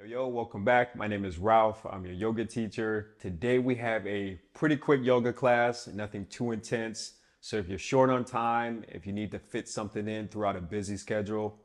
Yo, welcome back. My name is Ralph. I'm your yoga teacher. Today we have a pretty quick yoga class, nothing too intense. So if you're short on time, if you need to fit something in throughout a busy schedule,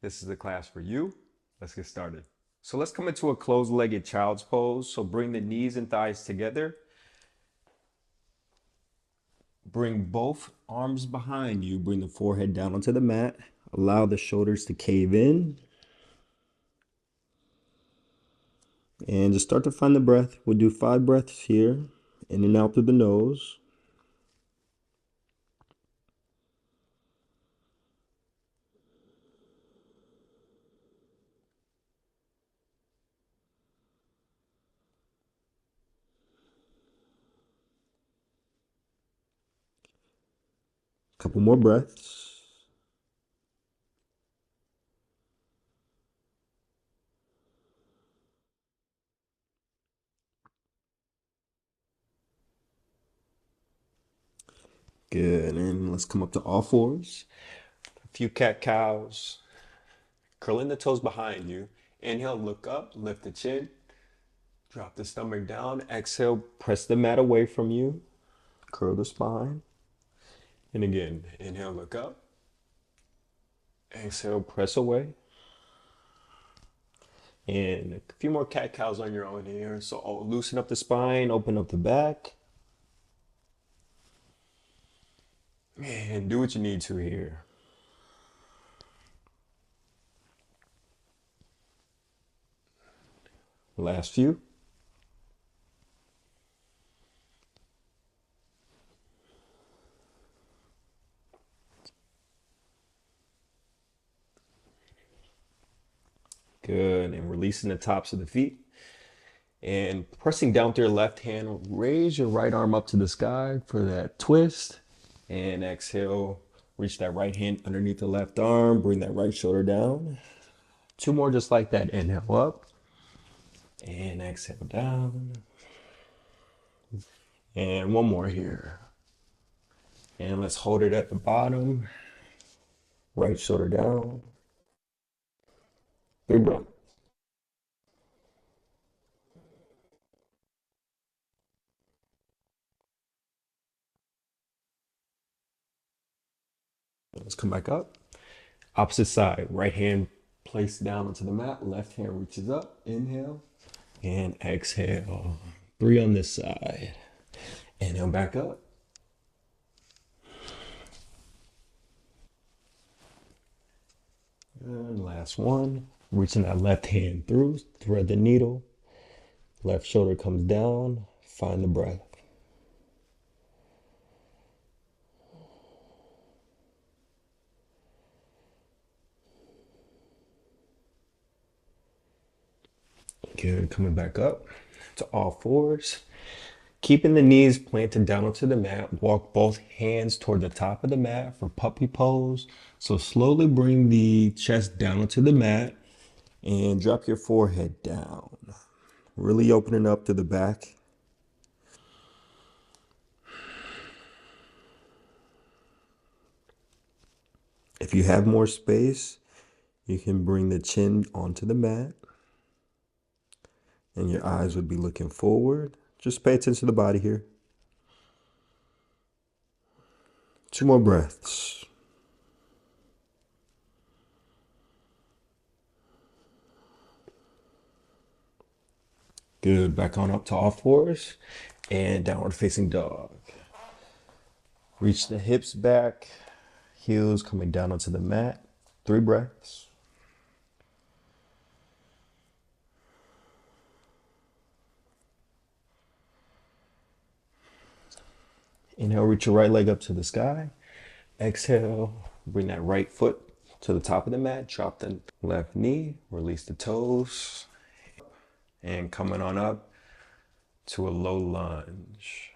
this is the class for you. Let's get started. So let's come into a closed-legged child's pose. So bring the knees and thighs together. Bring both arms behind you. Bring the forehead down onto the mat. Allow the shoulders to cave in. And just start to find the breath. We'll do 5 breaths here, in and out through the nose. Couple more breaths. Good, and let's come up to all fours. A few cat-cows. Curling the toes behind you. Inhale, look up, lift the chin. Drop the stomach down. Exhale, press the mat away from you. Curl the spine. And again, inhale, look up. Exhale, press away. And a few more cat-cows on your own here. So loosen up the spine, open up the back. And do what you need to here. Last few. Good, and releasing the tops of the feet. And pressing down with your left hand, raise your right arm up to the sky for that twist. And exhale, reach that right hand underneath the left arm, bring that right shoulder down. 2 more just like that. Inhale up and exhale down. And 1 more here. And let's hold it at the bottom. Right shoulder down. 3 breaths. Let's come back up. Opposite side. Right hand placed down onto the mat. Left hand reaches up. Inhale and exhale. 3 on this side. Inhale back up. And last one. Reaching that left hand through. Thread the needle. Left shoulder comes down. Find the breath. Good. Coming back up to all fours. Keeping the knees planted down onto the mat. Walk both hands toward the top of the mat for puppy pose. So slowly bring the chest down onto the mat and drop your forehead down. Really opening up to the back. If you have more space, you can bring the chin onto the mat and your eyes would be looking forward. Just pay attention to the body here. 2 more breaths. Good. Back on up to all fours and downward facing dog. Reach the hips back, heels coming down onto the mat. 3 breaths. Inhale, reach your right leg up to the sky. Exhale, bring that right foot to the top of the mat. Drop the left knee, release the toes. And coming on up to a low lunge.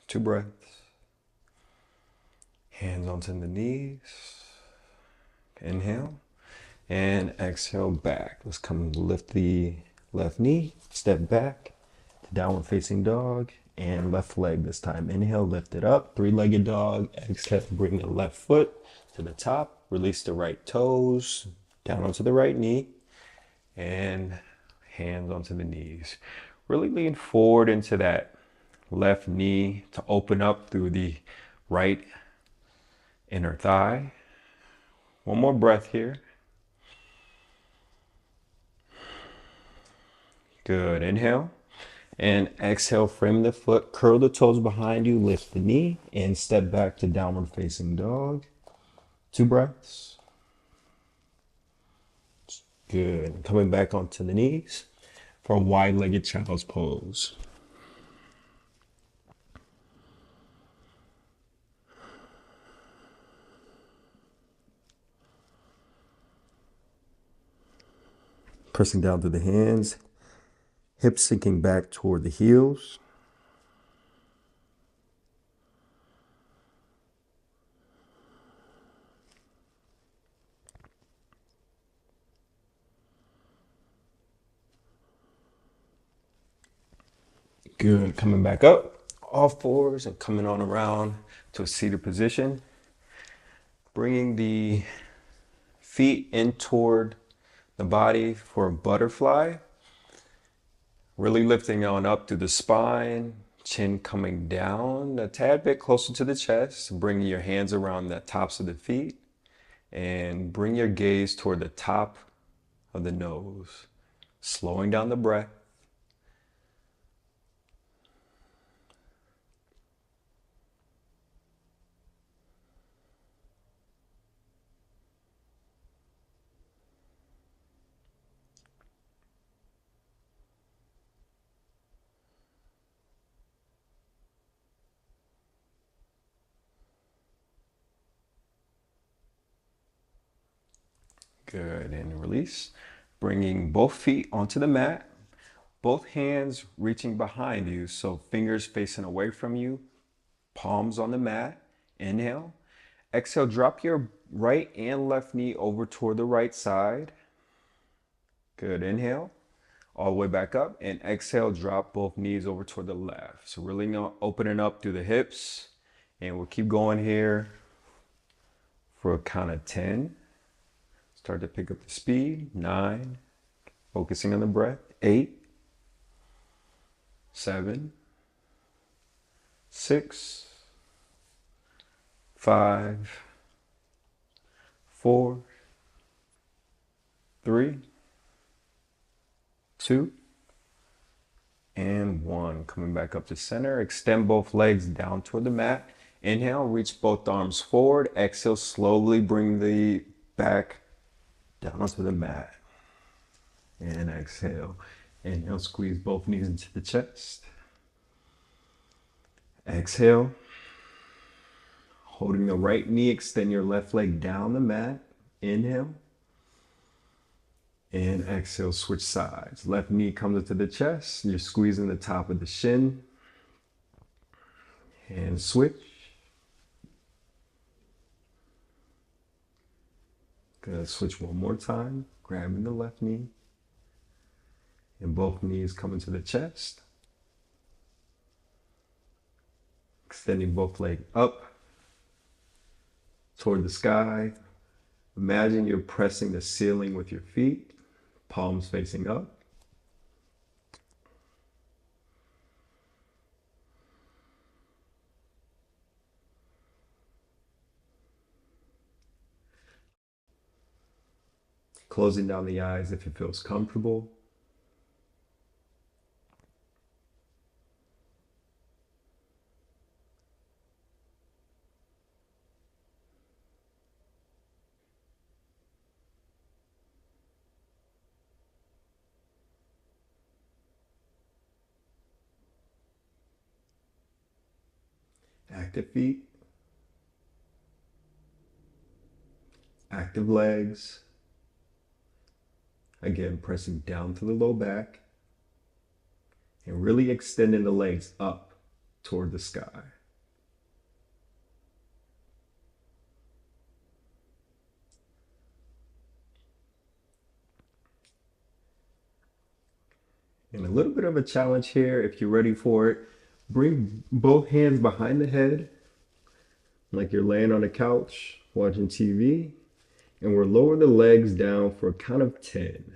2 breaths. Hands onto the knees. Inhale. And exhale back. Let's come lift the left knee. Step back to downward facing dog. And left leg this time. Inhale, lift it up. 3-legged dog. Exhale, bring the left foot to the top. Release the right toes down onto the right knee. And hands onto the knees. Really lean forward into that left knee to open up through the right inner thigh. One more breath here. Good. Inhale. And exhale, frame the foot, curl the toes behind you, lift the knee, and step back to downward facing dog. 2 breaths. Good. Coming back onto the knees for a wide-legged child's pose. Pressing down through the hands, hips sinking back toward the heels. Good. Coming back up, all fours, and coming on around to a seated position. Bringing the feet in toward the body for a butterfly. Really lifting on up through the spine, chin coming down a tad bit closer to the chest. Bringing your hands around the tops of the feet. And bring your gaze toward the top of the nose. Slowing down the breath. Good, and release. Bringing both feet onto the mat, both hands reaching behind you, so fingers facing away from you, palms on the mat. Inhale. Exhale, drop your right and left knee over toward the right side. Good, inhale. All the way back up, and exhale, drop both knees over toward the left. So really opening up through the hips, and we'll keep going here for a count of 10. Start to pick up the speed. 9, focusing on the breath. 8, 7, 6, 5, 4, 3, 2, and 1. Coming back up to center. Extend both legs down toward the mat. Inhale, reach both arms forward. Exhale, slowly bring the back down onto the mat. And exhale. Inhale, squeeze both knees into the chest. Exhale. Holding the right knee, extend your left leg down the mat. Inhale. And exhale, switch sides. Left knee comes into the chest. You're squeezing the top of the shin. And switch. Good. Switch one more time. Grabbing the left knee. And both knees come into the chest. Extending both legs up toward the sky. Imagine you're pressing the ceiling with your feet, palms facing up. Closing down the eyes if it feels comfortable. Active feet, active legs. Again, pressing down to the low back and really extending the legs up toward the sky. And a little bit of a challenge here, if you're ready for it, bring both hands behind the head, like you're laying on a couch watching TV, and we'll lower the legs down for a count of 10.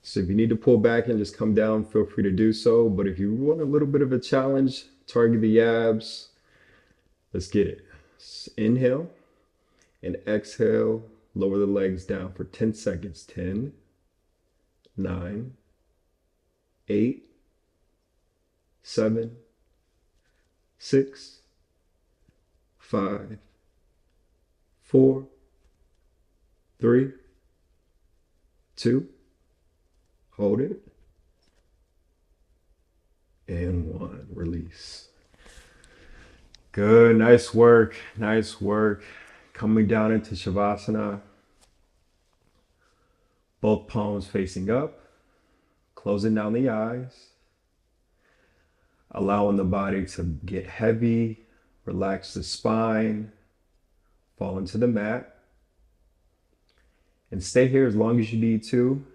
So if you need to pull back and just come down, feel free to do so. But if you want a little bit of a challenge, target the abs. Let's get it. Inhale and exhale. Lower the legs down for 10 seconds. 10, 9, 8, 7, 6, 5, 4, 3, 2, hold it, and 1. Release. Good, nice work, nice work. Coming down into Savasana. Both palms facing up, closing down the eyes, allowing the body to get heavy, relax the spine, fall into the mat, and stay here as long as you need to,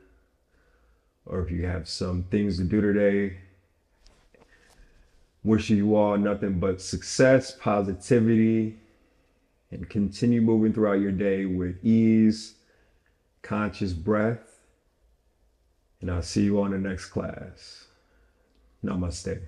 or if you have some things to do today. Wishing you all nothing but success, positivity, and continue moving throughout your day with ease, conscious breath. And I'll see you on the next class. Namaste.